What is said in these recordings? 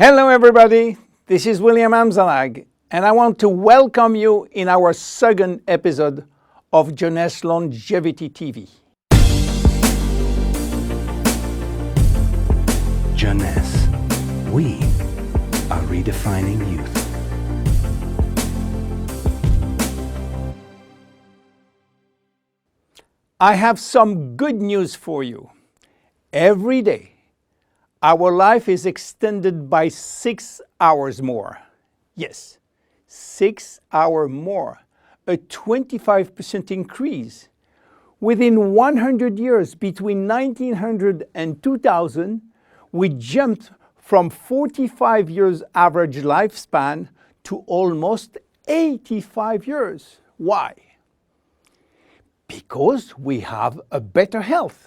Hello everybody, this is William Amzallag, and I want to welcome you in our second episode of Jeunesse Longevity TV. Jeunesse, we are redefining youth. I have some good news for you. Every day, our life is extended by 6 hours more. Yes, 6 hours more, a 25% increase. Within 100 years, between 1900 and 2000, we jumped from 45 years average lifespan to almost 85 years. Why? Because we have a better health.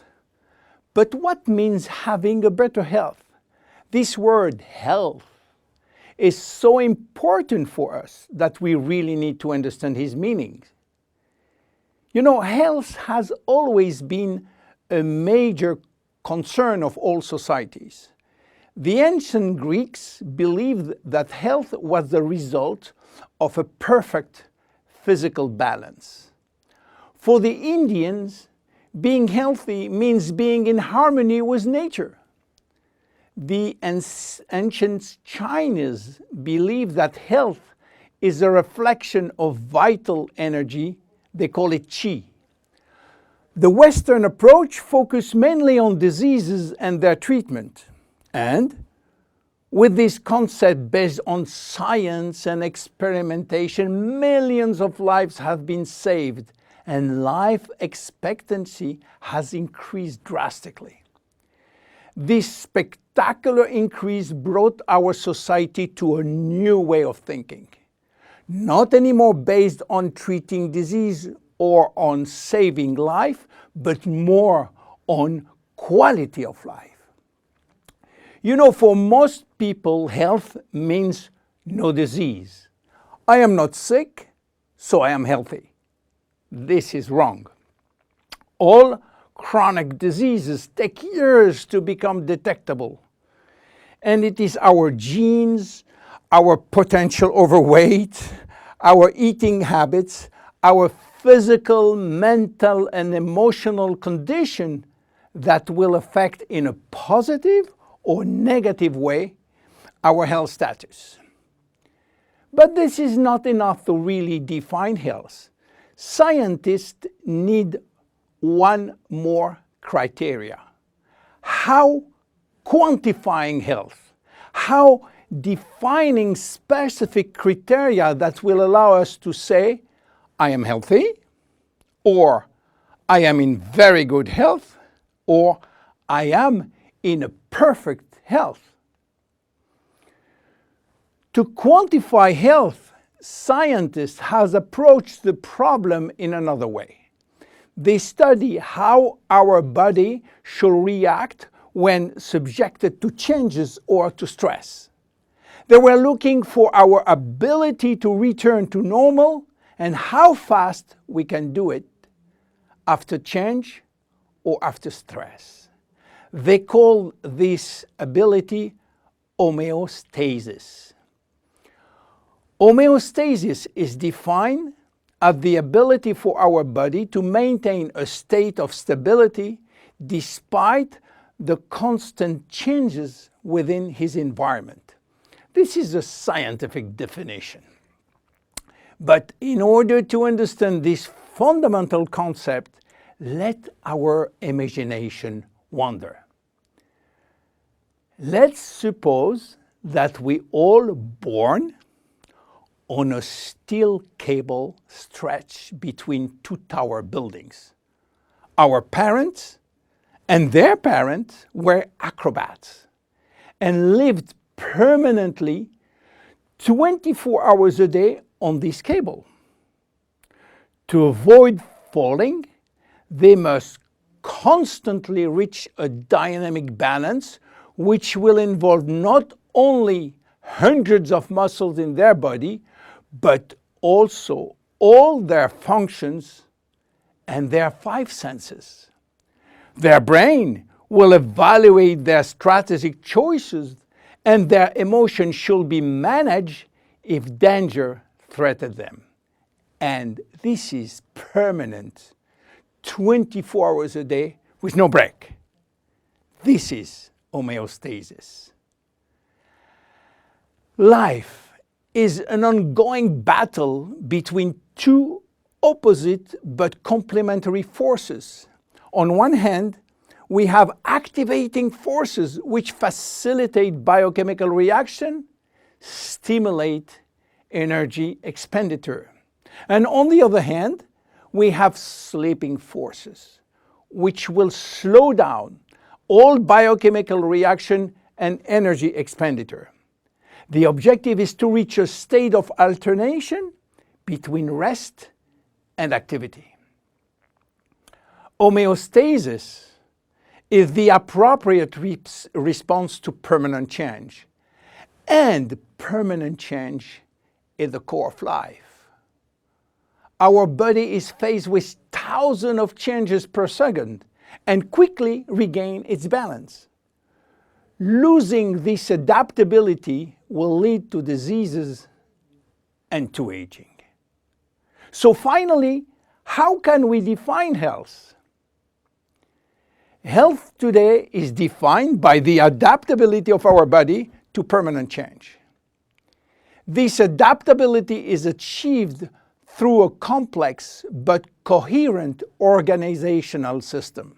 But what means having a better health? This word health is so important for us that we really need to understand his meaning. You know, health has always been a major concern of all societies. The ancient Greeks believed that health was the result of a perfect physical balance. For the Indians, being healthy means being in harmony with nature. The ancient Chinese believe that health is a reflection of vital energy. They call it qi. The Western approach focuses mainly on diseases and their treatment. And with this concept based on science and experimentation, millions of lives have been saved and life expectancy has increased drastically. This spectacular increase brought our society to a new way of thinking, not anymore based on treating disease or on saving life, but more on quality of life. You know, for most people, health means no disease. I am not sick, so I am healthy. This is wrong. All chronic diseases take years to become detectable. And it is our genes, our potential overweight, our eating habits, our physical, mental, and emotional condition that will affect in a positive or negative way our health status. But this is not enough to really define health. Scientists need one more criteria. How quantifying health, how defining specific criteria that will allow us to say, I am healthy, or I am in very good health, or I am in a perfect health. To quantify health, scientists have approached the problem in another way. They study how our body should react when subjected to changes or to stress. They were looking for our ability to return to normal and how fast we can do it after change or after stress. They call this ability homeostasis. Homeostasis is defined as the ability for our body to maintain a state of stability despite the constant changes within his environment. This is a scientific definition. But in order to understand this fundamental concept, let our imagination wander. Let's suppose that we all born on a steel cable stretched between two tower buildings. Our parents and their parents were acrobats and lived permanently 24 hours a day on this cable. To avoid falling, they must constantly reach a dynamic balance, which will involve not only hundreds of muscles in their body, but also all their functions and their 5 senses. Their brain will evaluate their strategic choices and their emotions should be managed if danger threatens them. And this is permanent, 24 hours a day with no break. This is homeostasis. Life is an ongoing battle between two opposite but complementary forces. On one hand, we have activating forces which facilitate biochemical reaction, stimulate energy expenditure. And on the other hand, we have sleeping forces which will slow down all biochemical reaction and energy expenditure. The objective is to reach a state of alternation between rest and activity. Homeostasis is the appropriate response to permanent change. And permanent change is the core of life. Our body is faced with thousands of changes per second and quickly regains its balance. Losing this adaptability will lead to diseases and to aging. So finally, how can we define health? Health today is defined by the adaptability of our body to permanent change. This adaptability is achieved through a complex but coherent organizational system,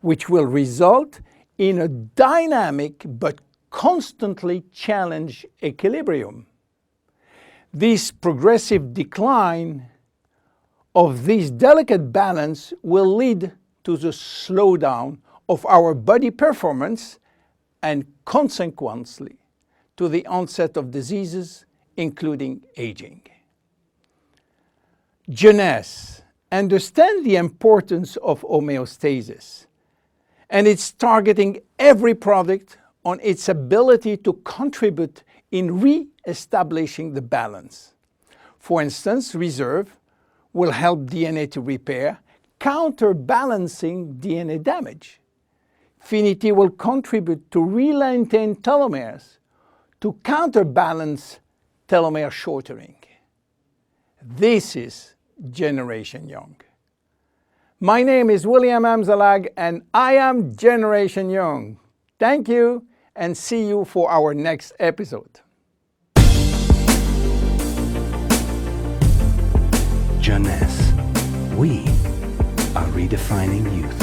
which will result in a dynamic but constantly challenged equilibrium. This progressive decline of this delicate balance will lead to the slowdown of our body performance and consequently to the onset of diseases, including aging. Jeunesse understands the importance of homeostasis, and it's targeting every product on its ability to contribute in re-establishing the balance. For instance, Reserve will help DNA to repair, counterbalancing DNA damage. Finity will contribute to re-lengthen telomeres to counterbalance telomere shortening. This is Generation Young. My name is William Amzallag and I am Generation Young. Thank you and see you for our next episode. Jeunesse. We are redefining youth.